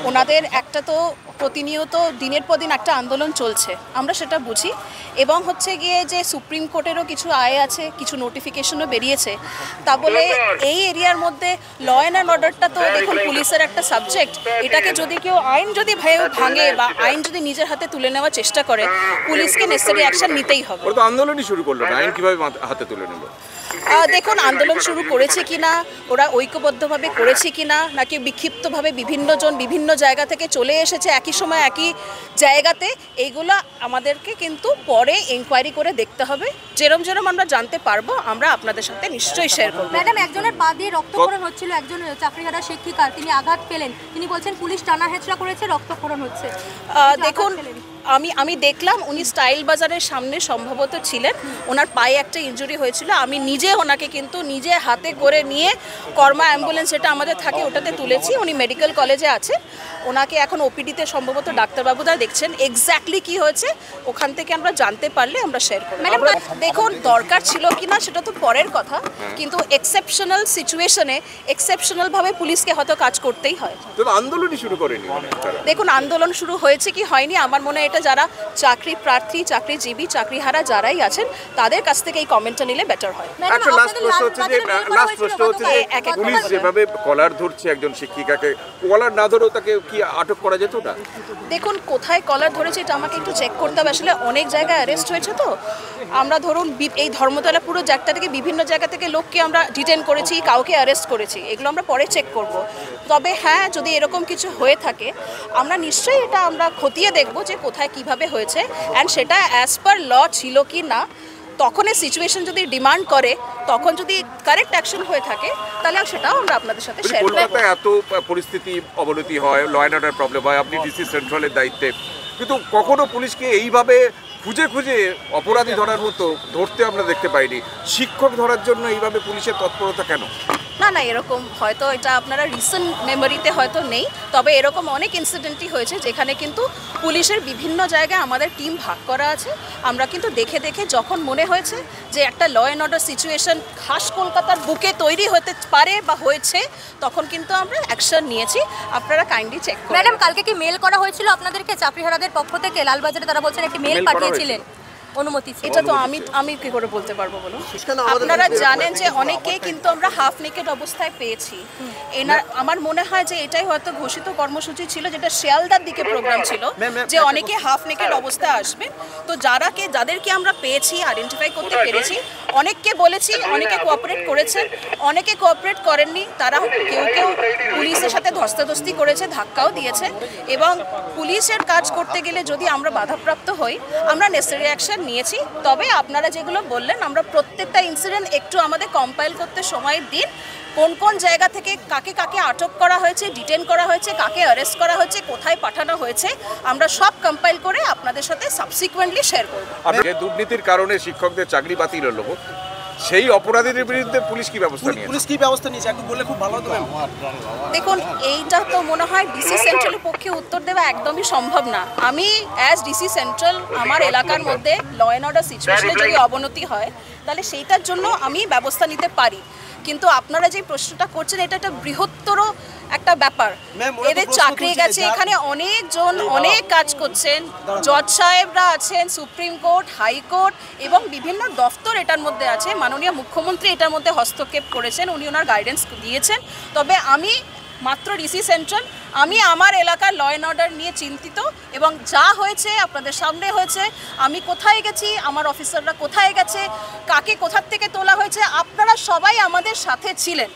ওনাদের একটা তো প্রতিনিয়ত দিনের পর দিন একটা আন্দোলন চলছে, আমরা সেটা বুঝি। এবং হচ্ছে গিয়ে যে সুপ্রিম কোর্টেরও কিছু আয় আছে, কিছু নোটিফিকেশনও বেরিয়েছে, তা বলে এই এরিয়ার মধ্যে ল অ্যান্ড অর্ডারটা তো দেখুন পুলিশের একটা সাবজেক্ট। এটাকে যদি কেউ আইন যদি ভাঙে বা আইন যদি নিজের হাতে তুলে নেওয়ার চেষ্টা করে, পুলিশকে নেসেসারি অ্যাকশন নিতেই হবে। ওরা তো আন্দোলনই শুরু করলো না, আইন কিভাবে হাতে তুলে নেব? দেখুন আন্দোলন শুরু করেছে কিনা, ওরা ঐক্যবদ্ধভাবে করেছে কিনা, নাকি বিক্ষিপ্তভাবে বিভিন্নজন বিভিন্ন জায়গা থেকে চলে এসেছে একই সময় একই জায়গাতে, এইগুলো আমাদেরকে কিন্তু পরে এনকোয়ারি করে দেখতে হবে। যেরম আমরা জানতে পারবো আমরা আপনাদের সাথে নিশ্চয়ই শেয়ার করব। ম্যাডাম, একজনের পা দিয়ে রক্তক্ষরণ হচ্ছিল, একজন চাকরিহারা শিক্ষিকা, তিনি আঘাত পেলেন, তিনি বলছেন পুলিশ টানা হেঁচড়া করেছে, রক্তক্ষরণ হচ্ছে। দেখুন আমি দেখলাম উনি স্টাইল বাজারের সামনে সম্ভবত ছিলেন, ওনার পায়ে একটা ইনজুরি হয়েছিল। আমি নিজে ওনাকে কিন্তু নিজে হাতে করে নিয়ে কর্মা অ্যাম্বুলেন্স যেটা আমাদের থাকে ওটাতে তুলেছি। উনি মেডিকেল কলেজে আছে, ওনাকে এখন ওপিডিতে সম্ভবত ডাক্তারবাবুরা দেখছেন। এক্স্যাক্টলি কি হয়েছে ওখান থেকে আমরা জানতে পারলে আমরা শেয়ার করব। দেখুন দরকার ছিল কি না সেটা তো পরের কথা, কিন্তু এক্সেপশনাল সিচুয়েশনে এক্সেপশনালভাবে পুলিশকে হয়তো কাজ করতেই হয়। আন্দোলনই শুরু করেনি। দেখুন আন্দোলন শুরু হয়েছে কি হয়নি, আমার মনে হয় এটা যারা চাকরি প্রার্থী, চাকরিজীবী, চাকরিহারা যারাই আছেন তাদের কাছ থেকে এই কমেন্টটা নিলে বেটার হয়। একটা লাস্ট প্রশ্ন হচ্ছে যে পুলিশ যেভাবে কলার ধরছে একজন শিক্ষিকাকে, কলার না ধরেও তাকে কি আটক করা যেত না? দেখুন কোথায় কলার ধরেছে এটা আমাকে একটু চেক করতে হবে। আসলে অনেক জায়গায় অ্যারেস্ট হয়েছে, তো আমরা ধরুন এই ধর্মতলা পুরো জায়গা থেকে বিভিন্ন জায়গা থেকে লোককে আমরা ডিটেন করেছি, কাউকে অ্যারেস্ট করেছি, এগুলো আমরা পরে চেক করব। তবে হ্যাঁ, যদি এরকম কিছু হয়ে থাকে আমরা নিশ্চয়ই এটা আমরা খতিয়ে দেখব যে কোথায় কিভাবে হয়েছে, অ্যান্ড সেটা অ্যাজ পার ল ছিল কি না। তখন এই সিচুয়েশন যদি ডিমান্ড করে, তখন যদি কারেক্ট অ্যাকশন হয়ে থাকে তাহলে সেটাও আমরা আপনাদের সাথে শেয়ার করব। কলকাতায় এত পরিস্থিতি অবনতি হয়, ল অ্যান্ড অর্ডার প্রবলেম হয়, আপনি ডিসি সেন্ট্রালের দায়িত্বে, কিন্তু কখনো পুলিশকে এইভাবে খুঁজে খুঁজে অপরাধী ধরার মতো ধরতে আমরা দেখতে পাইনি। শিক্ষক ধরার জন্য এইভাবে পুলিশের তৎপরতা কেন? না এরকম হয়তো এটা আপনারা রিসেন্ট মেমোরিতে হয়তো নেই, তবে এরকম অনেক ইনসিডেন্টই হয়েছে যেখানে কিন্তু পুলিশের বিভিন্ন জায়গায় আমাদের টিম ভাগ করা আছে। আমরা কিন্তু দেখে দেখে যখন মনে হয়েছে যে একটা ল অ্যান্ড অর্ডার সিচুয়েশন খাস কলকাতার বুকে তৈরি হতে পারে বা হয়েছে, তখন কিন্তু আমরা অ্যাকশন নিয়েছি। আপনারা কাইন্ডলি চেক করুন। ম্যাডাম, কালকে কি মেল করা হয়েছিল আপনাদেরকে চাকরিহারাদের পক্ষ থেকে? লালবাজারে তারা বলছেন একটি মেল পাঠিয়েছিলেন, অনুমতি? এটা তো আমি কি করে বলতে পারবো বলুন? আপনারা জানেন যে অনেকেই কিন্তু আমরা হাফ নেকেড অবস্থায় পেয়েছি। আমার মনে হয় যে এটাই হয়তো ঘোষিত কর্মসূচি ছিল, যেটা শিয়ালদার দিকে প্রোগ্রাম ছিল যে অনেকে হাফ নেকেড অবস্থায় আসবে। তো যাদেরকে আমরা পেয়েছি, আইডেন্টিফাই করতে পেরেছি, অনেককে বলেছি, অনেকে কোঅপারেট করেছেন, অনেকে কোঅপারেট করেননি। তারা কেউ পুলিশের সাথে ধস্তাধস্তি করেছে, ধাক্কাও দিয়েছে। এবং পুলিশের কাজ করতে গেলে যদি আমরা বাধাপ্রাপ্ত হই, আমরা নেসেসারি অ্যাকশন নিয়েছি। তবে আপনারা যেগুলো বললেন, আমরা প্রত্যেকটা ইনসিডেন্ট একটু আমাদের কম্পাইল করতে সময় দিন। কোন জায়গা থেকে কাকে কাকে আটক করা হয়েছে, ডিটেন করা হয়েছে, কাকে অ্যারেস্ট করা হয়েছে, কোথায় পাঠানো হয়েছে, আমরা সব কম্পাইল করে আপনাদের সাথে সাবসিকুয়েন্টলি শেয়ার করব। যে দুর্নীতির কারণে শিক্ষকদের চাকরি বাতিল হলো, সেই অপরাধীদের বিরুদ্ধে পুলিশ কি ব্যবস্থা নিয়েছে একটু বললে খুব ভালো হতো। দেখুন এইটা তো মনে হয় ডিসি সেন্ট্রালের পক্ষে উত্তর দেওয়া একদমই সম্ভব না। আমি অ্যাজ ডিসি সেন্ট্রাল আমার এলাকার মধ্যে ল অ্যান্ড অর্ডার সিচুয়েশনে যদি অবনতি হয় তাহলে সেইটার জন্য আমি ব্যবস্থা নিতে পারি। কিন্তু আপনারা যে প্রশ্নটা করছেন এটা একটা বৃহত্তর একটা ব্যাপার। এদের চাকরি গেছে, এখানে অনেকজন অনেক কাজ করছেন, জজ সাহেবরা আছেন, সুপ্রিম কোর্ট, হাইকোর্ট এবং বিভিন্ন দফতর এটার মধ্যে আছে। মাননীয় মুখ্যমন্ত্রী এটার মধ্যে হস্তক্ষেপ করেছেন, উনি ওনার গাইডেন্স দিয়েছেন। তবে আমি মাত্র ডিসি সেন্ট্রাল, আমি আমার এলাকার ল অ্যান্ড অর্ডার নিয়ে চিন্তিত, এবং যা হয়েছে আপনাদের সামনে হয়েছে। আমি কোথায় গেছি, আমার অফিসাররা কোথায় গেছে, কাকে কোথার থেকে তোলা হয়েছে, আপনারা সবাই আমাদের সাথে ছিলেন।